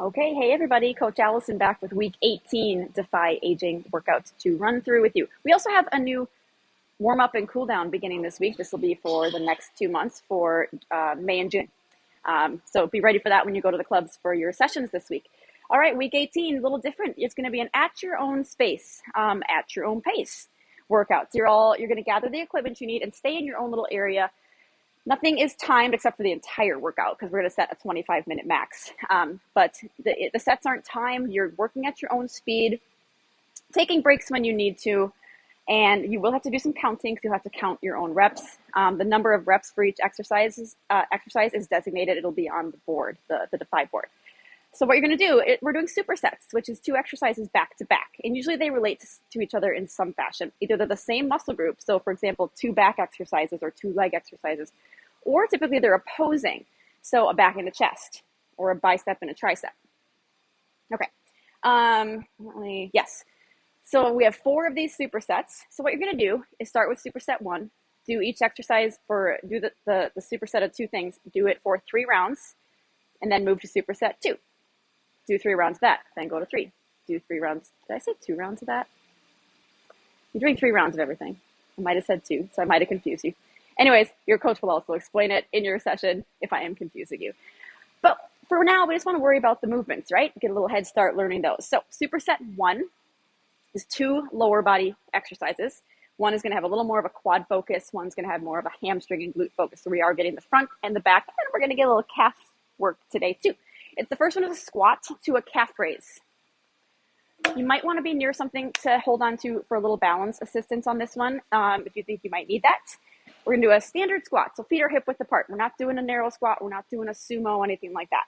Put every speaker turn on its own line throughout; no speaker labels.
Okay, hey everybody, Coach Allison back with week 18 Defy Aging workouts to run through with you. We also have a new warm up and cool down beginning this week. This will be for the next 2 months for May and June. So be ready for that when you go to the clubs for your sessions this week. All right, week 18, a little different. It's going to be an at your own space, at your own pace workouts. You're going to gather the equipment you need and stay in your own little area. Nothing is timed except for the entire workout because we're going to set a 25-minute max. But the sets aren't timed. You're working at your own speed, taking breaks when you need to, and you will have to do some counting because you'll have to count your own reps. The number of reps for each exercise is designated. It'll be on the board, the Defy board. So what you're going to do, we're doing supersets, which is 2 exercises back to back. And usually they relate to each other in some fashion. Either they're the same muscle group, so for example, 2 back exercises or 2 leg exercises, or typically they're opposing, so a back and a chest, or a bicep and a tricep. Okay, yes. So we have 4 of these supersets. So what you're going to do is start with superset 1, do each exercise do the superset of 2 things, do it for 3 rounds, and then move to superset 2. Do 3 rounds of that, then go to 3. Do 3 rounds. Did I say 2 rounds of that? You're doing 3 rounds of everything. I might have said 2, so I might have confused you. Anyways, your coach will also explain it in your session if I am confusing you. But for now, we just want to worry about the movements, right? Get a little head start learning those. So superset 1 is 2 lower body exercises. One is going to have a little more of a quad focus. One's going to have more of a hamstring and glute focus. So we are getting the front and the back, and we're going to get a little calf work today too. The first one is a squat to a calf raise. You might want to be near something to hold on to for a little balance assistance on this one if you think you might need that. We're going to do a standard squat, so feet are hip width apart. We're not doing a narrow squat. We're not doing a sumo, anything like that.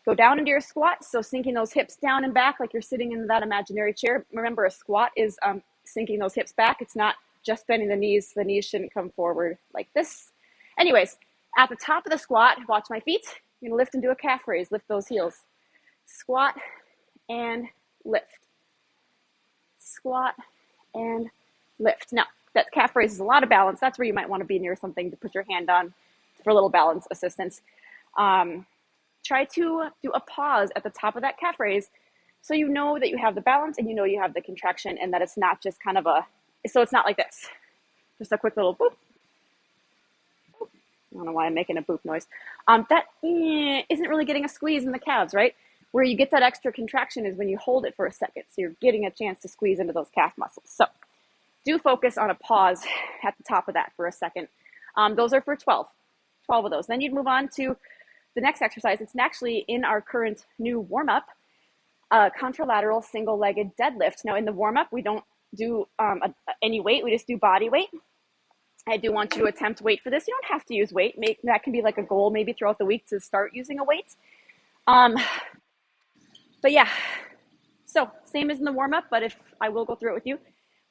Go down into your squat, so sinking those hips down and back like you're sitting in that imaginary chair. Remember, a squat is sinking those hips back. It's not just bending the knees. The knees shouldn't come forward like this. Anyways, at the top of the squat, watch my feet. You're going to lift and do a calf raise. Lift those heels. Squat and lift. Squat and lift. Now, that calf raise is a lot of balance. That's where you might want to be near something to put your hand on for a little balance assistance. Try to do a pause at the top of that calf raise so you know that you have the balance and you know you have the contraction and that it's not just kind of so it's not like this. Just a quick little boop. I don't know why I'm making a boop noise. That isn't really getting a squeeze in the calves, right? Where you get that extra contraction is when you hold it for a second. So you're getting a chance to squeeze into those calf muscles. So do focus on a pause at the top of that for a second. Those are for 12 of those. Then you'd move on to the next exercise. It's actually in our current new warm-up, contralateral single-legged deadlift. Now in the warm-up, we don't do any weight. We just do body weight. I do want you to attempt weight for this. You don't have to use weight. That can be like a goal maybe throughout the week to start using a weight. But yeah, so same as in the warm-up, but if I will go through it with you.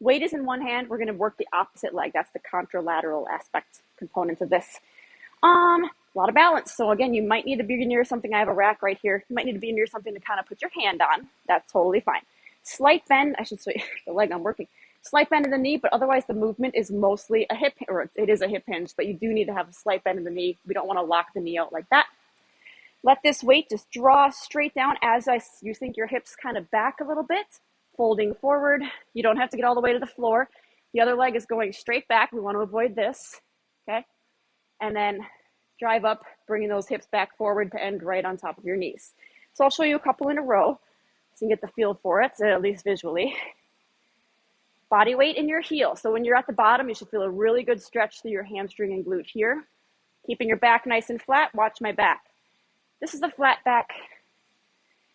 Weight is in one hand. We're going to work the opposite leg. That's the contralateral aspect component of this. A lot of balance. So again, you might need to be near something. I have a rack right here. You might need to be near something to kind of put your hand on. That's totally fine. Slight bend. I should say the leg I'm working. Slight bend in the knee, but otherwise the movement is mostly a hip, or it is a hip hinge, but you do need to have a slight bend in the knee. We don't want to lock the knee out like that. Let this weight just draw straight down as you think your hips kind of back a little bit, folding forward. You don't have to get all the way to the floor. The other leg is going straight back. We want to avoid this, okay? And then drive up, bringing those hips back forward to end right on top of your knees. So I'll show you a couple in a row so you can get the feel for it, at least visually. Body weight in your heel. So when you're at the bottom, you should feel a really good stretch through your hamstring and glute here. Keeping your back nice and flat. Watch my back. This is a flat back,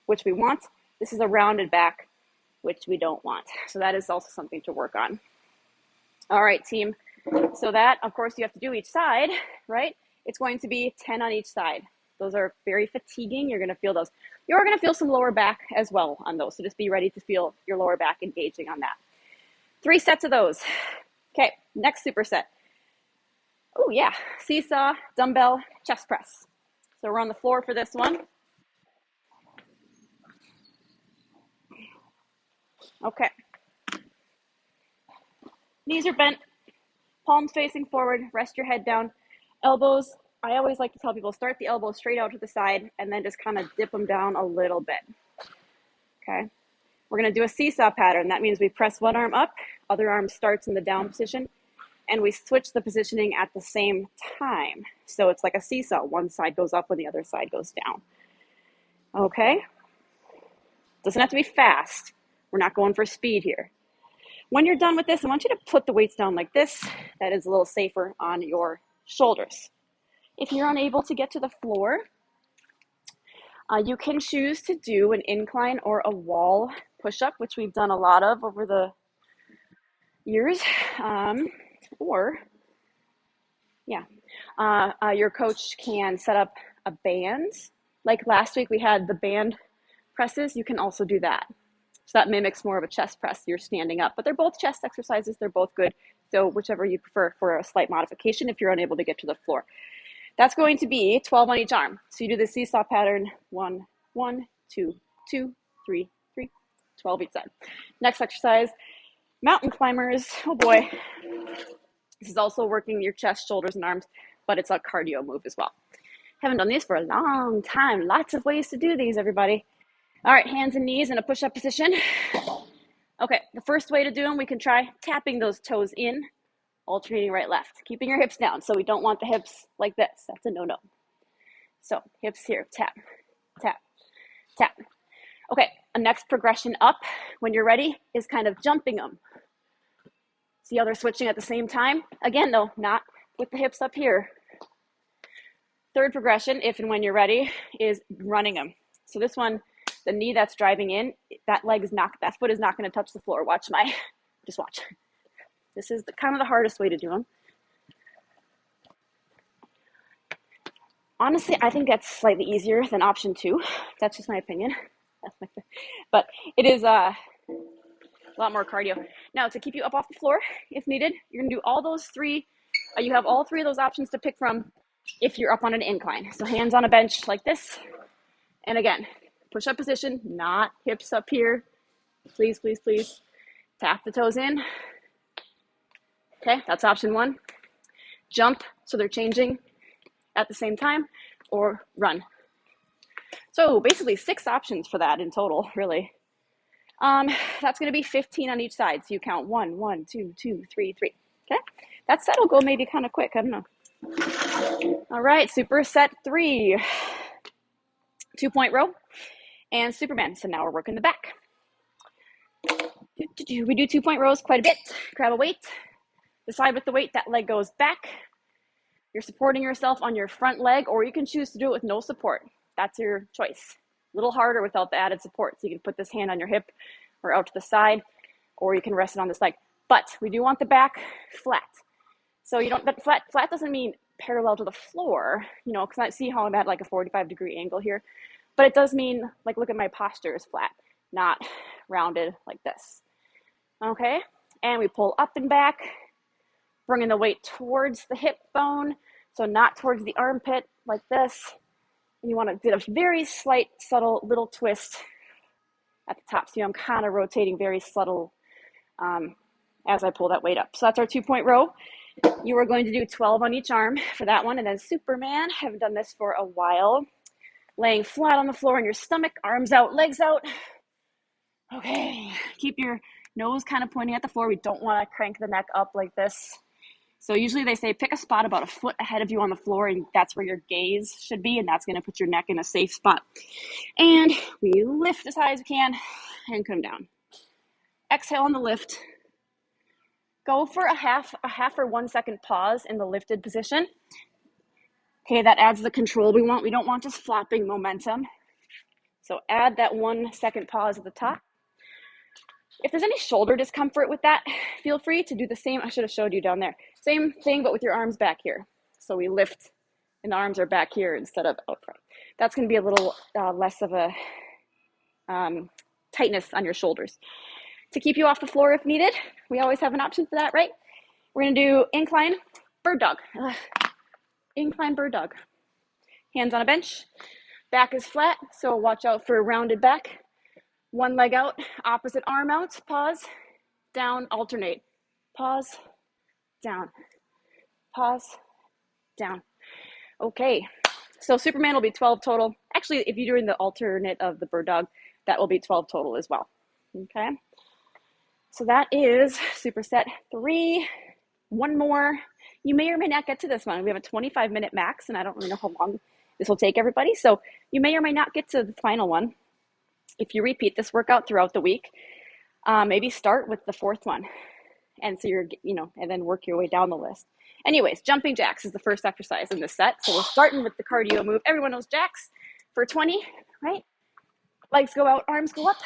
which we want. This is a rounded back, which we don't want. So that is also something to work on. All right, team. So that, of course, you have to do each side, right? It's going to be 10 on each side. Those are very fatiguing. You're going to feel those. You're going to feel some lower back as well on those. So just be ready to feel your lower back engaging on that. 3 sets of those. Okay, next superset. Oh yeah, seesaw, dumbbell, chest press. So we're on the floor for this one. Okay. Knees are bent, palms facing forward, rest your head down, elbows I always like to tell people start the elbow straight out to the side and then just kind of dip them down a little bit. Okay. We're going to do a seesaw pattern. That means we press one arm up, other arm starts in the down position, and we switch the positioning at the same time. So it's like a seesaw. One side goes up when the other side goes down. Okay? Doesn't have to be fast. We're not going for speed here. When you're done with this, I want you to put the weights down like this. That is a little safer on your shoulders. If you're unable to get to the floor, you can choose to do an incline or a wall push-up, which we've done a lot of over the years. Your coach can set up a band. Like last week we had the band presses. You can also do that. So that mimics more of a chest press. You're standing up, but they're both chest exercises. They're both good. So whichever you prefer for a slight modification if you're unable to get to the floor. That's going to be 12 on each arm. So you do the seesaw pattern, 1, 1, 2, 2, 3, 3, 12 each side. Next exercise, mountain climbers. Oh boy. This is also working your chest, shoulders, and arms, but it's a cardio move as well. Haven't done these for a long time. Lots of ways to do these, everybody. All right, hands and knees in a push-up position. Okay, the first way to do them, we can try tapping those toes in, alternating right, left, keeping your hips down. So we don't want the hips like this. That's a no-no. So hips here, tap, tap, tap. Okay, a next progression up, when you're ready, is kind of jumping them. See how they're switching at the same time? Again, though, not with the hips up here. Third progression, if and when you're ready, is running them. So this one, the knee that's driving in, that foot is not going to touch the floor. Just watch. This is kind of the hardest way to do them. Honestly, I think that's slightly easier than option 2. That's just my opinion. But it is a lot more cardio. Now, to keep you up off the floor, if needed, you're going to do all those 3. You have all 3 of those options to pick from if you're up on an incline. So hands on a bench like this. And again, push-up position, not hips up here. Please, please, please. Tap the toes in. Okay, that's option 1. Jump, so they're changing at the same time, or run. So basically 6 options for that in total, really. That's going to be 15 on each side. So you count 1, 1, 2, 2, 3, 3. Okay, that set will go maybe kind of quick. I don't know. All right, superset 3. 2-point row and Superman. So now we're working the back. We do 2-point rows quite a bit. Grab a weight. Decide with the weight, that leg goes back. You're supporting yourself on your front leg, or you can choose to do it with no support. That's your choice. A little harder without the added support. So you can put this hand on your hip or out to the side, or you can rest it on this leg. But we do want the back flat. So you don't, but flat doesn't mean parallel to the floor, because I see how I'm at like a 45-degree angle here. But it does mean, like, look at my posture is flat, not rounded like this. Okay, and we pull up and back, bringing the weight towards the hip bone, so not towards the armpit like this. And you want to do a very slight, subtle little twist at the top. So I'm kind of rotating very subtle as I pull that weight up. So that's our 2-point row. You are going to do 12 on each arm for that one. And then Superman, haven't done this for a while. Laying flat on the floor on your stomach, arms out, legs out. Okay, keep your nose kind of pointing at the floor. We don't want to crank the neck up like this. So usually they say pick a spot about a foot ahead of you on the floor, and that's where your gaze should be, and that's going to put your neck in a safe spot. And we lift as high as we can and come down. Exhale on the lift. Go for a half or 1 second pause in the lifted position. Okay, that adds the control we want. We don't want just flopping momentum. So add that 1 second pause at the top. If there's any shoulder discomfort with that, feel free to do the same. I should have showed you down there. Same thing, but with your arms back here. So we lift and the arms are back here instead of out front. That's going to be a little less of a tightness on your shoulders. To keep you off the floor if needed, we always have an option for that, right? We're going to do incline bird dog. Incline bird dog. Hands on a bench. Back is flat, so watch out for a rounded back. One leg out, opposite arm out, pause, down, alternate. Pause, down, pause, down. Okay, so Superman will be 12 total. Actually, if you're doing the alternate of the bird dog, that will be 12 total as well. Okay, so that is superset 3. One more. You may or may not get to this one. We have a 25-minute max, and I don't really know how long this will take everybody. So you may or may not get to the final one. If you repeat this workout throughout the week, maybe start with the 4th one. And so and then work your way down the list. Anyways, jumping jacks is the first exercise in this set. So we're starting with the cardio move. Everyone knows jacks for 20, right? Legs go out, arms go up.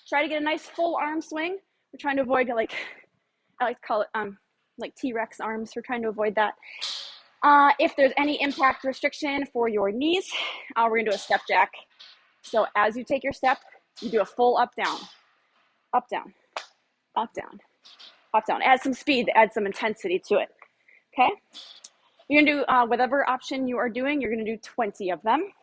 Try to get a nice full arm swing. We're trying to avoid, I like to call it like T-Rex arms. We're trying to avoid that. If there's any impact restriction for your knees, we're gonna do a step jack. So as you take your step, you do a full up, down, up, down, up, down, up, down. Add some speed, add some intensity to it, okay? You're gonna do whatever option you are doing, you're gonna do 20 of them,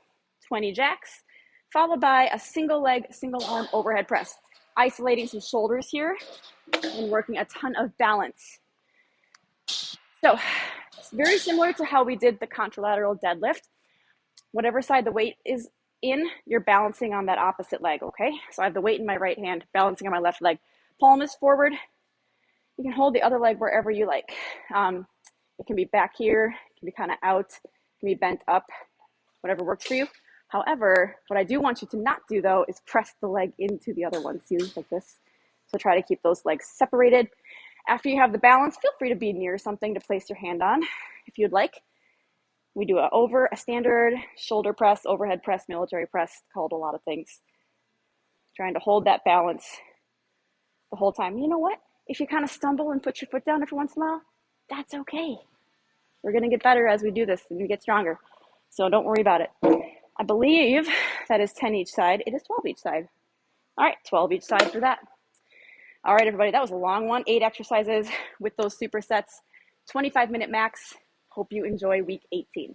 20 jacks, followed by a single leg, single arm overhead press. Isolating some shoulders here and working a ton of balance. So it's very similar to how we did the contralateral deadlift. Whatever side the weight is in, you're balancing on that opposite leg, okay? So I have the weight in my right hand, balancing on my left leg. Palm is forward. You can hold the other leg wherever you like. It can be back here, it can be kind of out, it can be bent up, whatever works for you. However, what I do want you to not do, though, is press the leg into the other one. See, like this. So try to keep those legs separated. After you have the balance, feel free to be near something to place your hand on if you'd like. We do a standard shoulder press, overhead press, military press, called a lot of things. Trying to hold that balance the whole time. You know what? If you kind of stumble and put your foot down every once in a while, that's okay. We're going to get better as we do this and we get stronger. So don't worry about it. I believe that is 10 each side. It is 12 each side. All right, 12 each side for that. All right, everybody, that was a long one. 8 exercises with those supersets, 25-minute max. Hope you enjoy week 18.